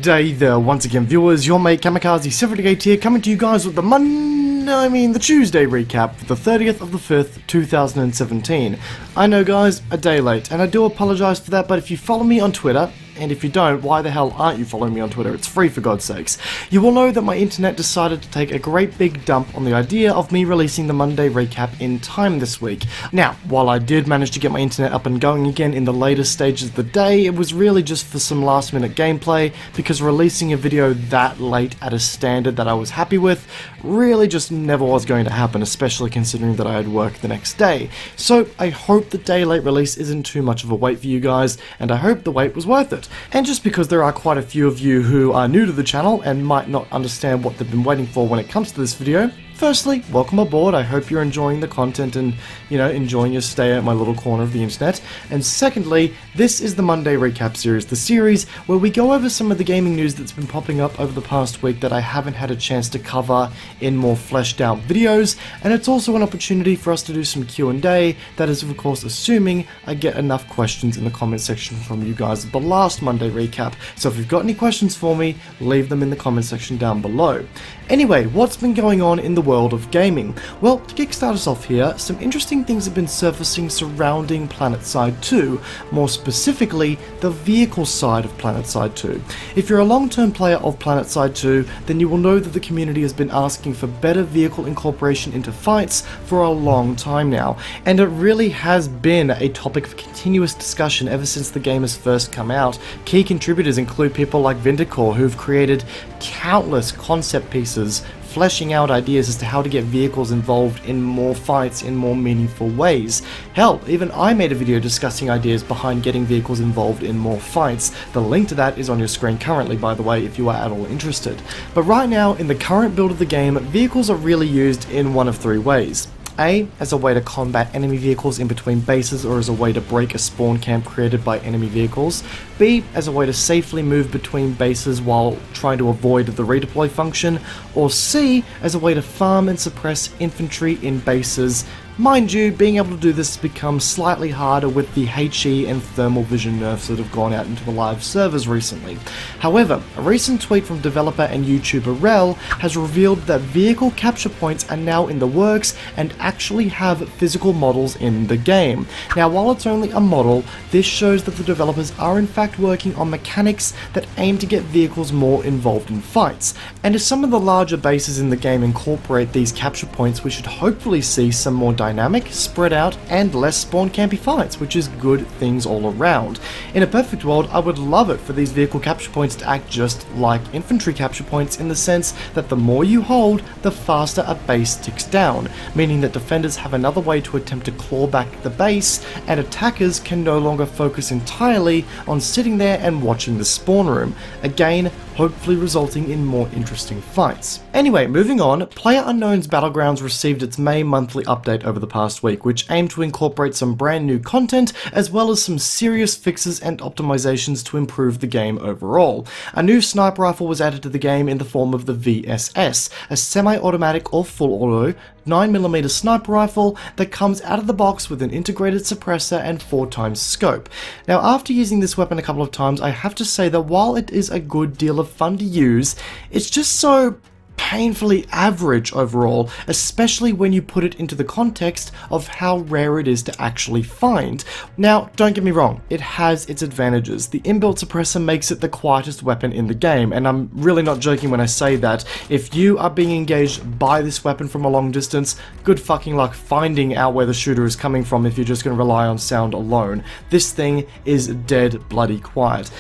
Good day there once again, viewers. Your mate Kamikaze78 here, coming to you guys with the Tuesday recap for the 30th of the 5th, 2017. I know guys, a day late, and I do apologise for that, but if you follow me on Twitter, and if you don't, why the hell aren't you following me on Twitter? It's free for God's sakes. You will know that my internet decided to take a great big dump on the idea of me releasing the Monday recap in time this week. Now, while I did manage to get my internet up and going again in the later stages of the day, it was really just for some last minute gameplay, because releasing a video that late at a standard that I was happy with really just never was going to happen, especially considering that I had work the next day. So I hope the day late release isn't too much of a wait for you guys, and I hope the wait was worth it. And just because there are quite a few of you who are new to the channel and might not understand what they've been waiting for when it comes to this video, firstly, welcome aboard. I hope you're enjoying the content and, enjoying your stay at my little corner of the internet. And secondly, this is the Monday Recap series, the series where we go over some of the gaming news that's been popping up over the past week that I haven't had a chance to cover in more fleshed out videos, and it's also an opportunity for us to do some Q&A, that is of course assuming I get enough questions in the comment section from you guys at the last Monday Recap. So if you've got any questions for me, leave them in the comment section down below. Anyway, what's been going on in the world of gaming? Well, to kickstart us off here, some interesting things have been surfacing surrounding Planetside 2, more specifically, the vehicle side of Planetside 2. If you're a long-term player of Planetside 2, then you will know that the community has been asking for better vehicle incorporation into fights for a long time now, and it really has been a topic of continuous discussion ever since the game has first come out. Key contributors include people like Vindicore, who've created countless concept pieces fleshing out ideas as to how to get vehicles involved in more fights in more meaningful ways. Hell, even I made a video discussing ideas behind getting vehicles involved in more fights. The link to that is on your screen currently, by the way, if you are at all interested. But right now, in the current build of the game, vehicles are really used in one of three ways. A, as a way to combat enemy vehicles in between bases or as a way to break a spawn camp created by enemy vehicles. B, as a way to safely move between bases while trying to avoid the redeploy function. Or C, as a way to farm and suppress infantry in bases. Mind you, being able to do this has become slightly harder with the HE and thermal vision nerfs that have gone out into the live servers recently. However, a recent tweet from developer and YouTuber Rel has revealed that vehicle capture points are now in the works and actually have physical models in the game. Now, while it's only a model, this shows that the developers are in fact working on mechanics that aim to get vehicles more involved in fights. And as some of the larger bases in the game incorporate these capture points, we should hopefully see some more dynamic, spread out, and less spawn campy fights, which is good things all around. In a perfect world, I would love it for these vehicle capture points to act just like infantry capture points, in the sense that the more you hold, the faster a base ticks down, meaning that defenders have another way to attempt to claw back the base, and attackers can no longer focus entirely on sitting there and watching the spawn room. Again, hopefully resulting in more interesting fights. Anyway, moving on, PlayerUnknown's Battlegrounds received its May monthly update over the past week, which aimed to incorporate some brand new content, as well as some serious fixes and optimizations to improve the game overall. A new sniper rifle was added to the game in the form of the VSS, a semi-automatic or full auto 9mm sniper rifle that comes out of the box with an integrated suppressor and 4x scope. Now, after using this weapon a couple of times, I have to say that while it is a good deal of fun to use, it's just so painfully average overall, especially when you put it into the context of how rare it is to actually find. Now, don't get me wrong, it has its advantages. The inbuilt suppressor makes it the quietest weapon in the game, and I'm really not joking when I say that. If you are being engaged by this weapon from a long distance, good fucking luck finding out where the shooter is coming from if you're just going to rely on sound alone. This thing is dead bloody quiet.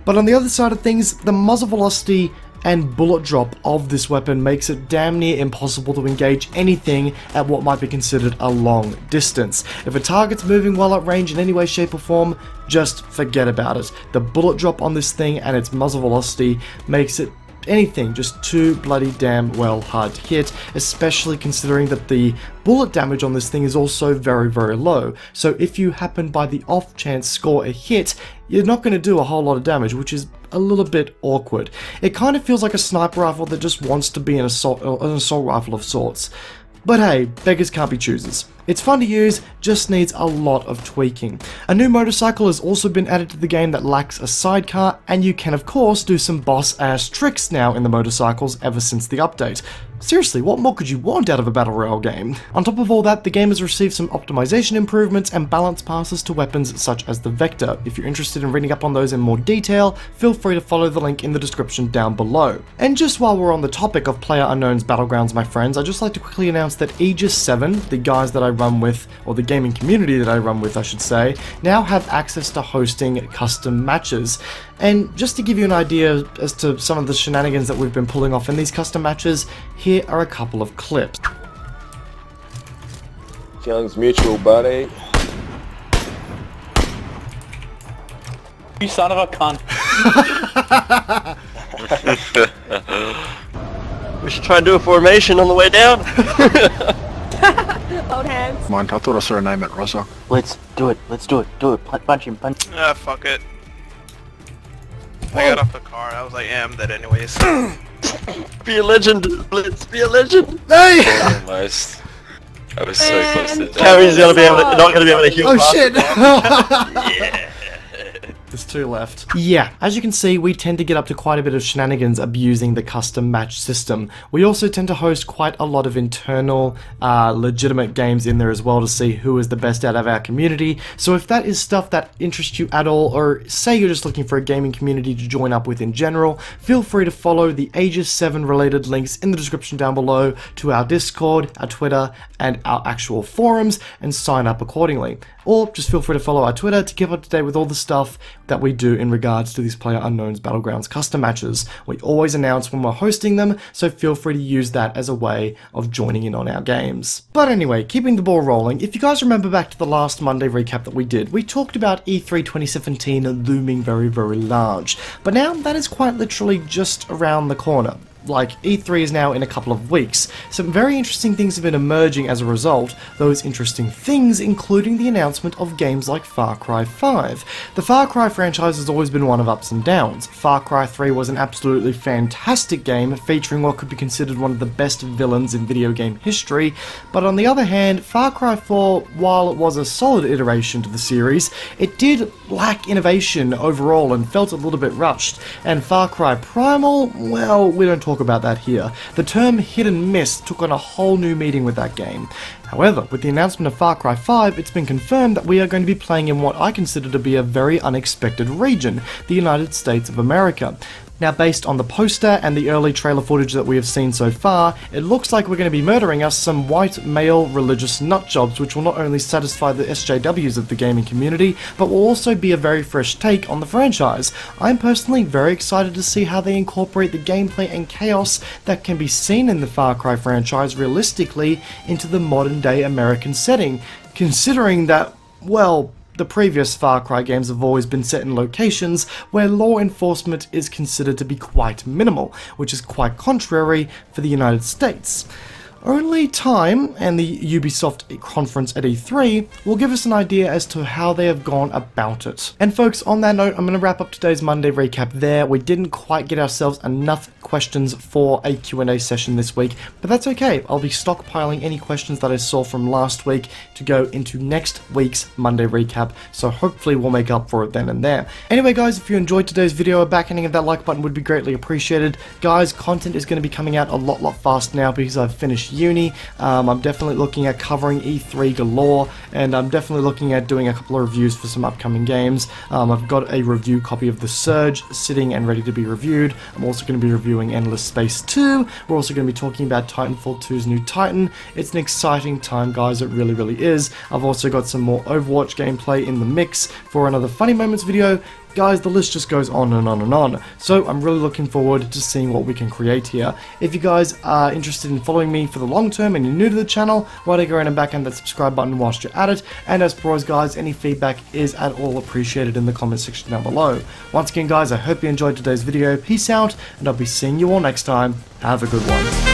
But on the other side of things, the muzzle velocity and bullet drop of this weapon makes it damn near impossible to engage anything at what might be considered a long distance. If a target's moving while at range in any way, shape or form, just forget about it. The bullet drop on this thing and its muzzle velocity makes it anything just too bloody damn well hard to hit, especially considering that the bullet damage on this thing is also very, very low. So if you happen by the off chance score a hit, you're not going to do a whole lot of damage, which is a little bit awkward. It kind of feels like a sniper rifle that just wants to be an assault rifle of sorts. But hey, beggars can't be choosers. It's fun to use, just needs a lot of tweaking. A new motorcycle has also been added to the game that lacks a sidecar, and you can of course do some boss-ass tricks now in the motorcycles ever since the update. Seriously, what more could you want out of a Battle Royale game? On top of all that, the game has received some optimization improvements and balance passes to weapons such as the Vector. If you're interested in reading up on those in more detail, feel free to follow the link in the description down below. And just while we're on the topic of PlayerUnknown's Battlegrounds, my friends, I'd just like to quickly announce that Aegis7, the guys that I run with, or the gaming community that I run with I should say, now have access to hosting custom matches. And just to give you an idea as to some of the shenanigans that we've been pulling off in these custom matches, here are a couple of clips. Young's mutual, buddy. You son of a cunt. We should try and do a formation on the way down. Hold hands. Mind, I thought I saw a name at Rosso. Let's do it. Punch him. Ah, fuck it. I got off the car, I was like, yeah, I'm dead anyways. Be a legend, Blitz, be a legend! Hey! Almost. I was so close to that. Carrie's not gonna be able to heal. Oh shit! Yeah. There's two left. Yeah, as you can see, we tend to get up to quite a bit of shenanigans abusing the custom match system. We also tend to host quite a lot of internal, legitimate games in there as well to see who is the best out of our community. So if that is stuff that interests you at all, or say you're just looking for a gaming community to join up with in general, feel free to follow the Aegis7 related links in the description down below to our Discord, our Twitter, and our actual forums, and sign up accordingly. Or just feel free to follow our Twitter to keep up to date with all the stuff that we do in regards to these PlayerUnknown's Battlegrounds custom matches. We always announce when we're hosting them, so feel free to use that as a way of joining in on our games. But anyway, keeping the ball rolling, if you guys remember back to the last Monday recap that we did, we talked about E3 2017 looming very, very large. But now that is quite literally just around the corner. Like, E3 is now in a couple of weeks. Some very interesting things have been emerging as a result, those interesting things including the announcement of games like Far Cry 5. The Far Cry franchise has always been one of ups and downs. Far Cry 3 was an absolutely fantastic game, featuring what could be considered one of the best villains in video game history, but on the other hand, Far Cry 4, while it was a solid iteration to the series, it did lack innovation overall and felt a little bit rushed, and Far Cry Primal, well, we don't talk about that here. The term hit and miss took on a whole new meaning with that game. However, with the announcement of Far Cry 5, it's been confirmed that we are going to be playing in what I consider to be a very unexpected region, the United States of America. Now, based on the poster and the early trailer footage that we have seen so far, it looks like we're going to be murdering us some white male religious nutjobs, which will not only satisfy the SJWs of the gaming community, but will also be a very fresh take on the franchise. I'm personally very excited to see how they incorporate the gameplay and chaos that can be seen in the Far Cry franchise realistically into the modern day American setting, considering that, well, the previous Far Cry games have always been set in locations where law enforcement is considered to be quite minimal, which is quite contrary for the United States. Only time and the Ubisoft conference at E3 will give us an idea as to how they have gone about it. And folks, on that note, I'm going to wrap up today's Monday recap there. We didn't quite get ourselves enough questions for a Q&A session this week, but that's okay. I'll be stockpiling any questions that I saw from last week to go into next week's Monday recap, so hopefully we'll make up for it then and there. Anyway guys, if you enjoyed today's video, a backhanding of that like button would be greatly appreciated. Guys, content is going to be coming out a lot faster now because I've finished uni. I'm definitely looking at covering E3 galore, and I'm definitely looking at doing a couple of reviews for some upcoming games. I've got a review copy of The Surge sitting and ready to be reviewed. I'm also going to be reviewing Endless Space 2. We're also going to be talking about Titanfall 2's new Titan. It's an exciting time, guys, it really is. I've also got some more Overwatch gameplay in the mix for another Funny Moments video. Guys, the list just goes on and on and on, so I'm really looking forward to seeing what we can create here. If you guys are interested in following me for the long term and you're new to the channel, why don't you go around and backhand that subscribe button whilst you're at it, and as per always guys, any feedback is at all appreciated in the comment section down below. Once again guys, I hope you enjoyed today's video, peace out, and I'll be seeing you all next time. Have a good one.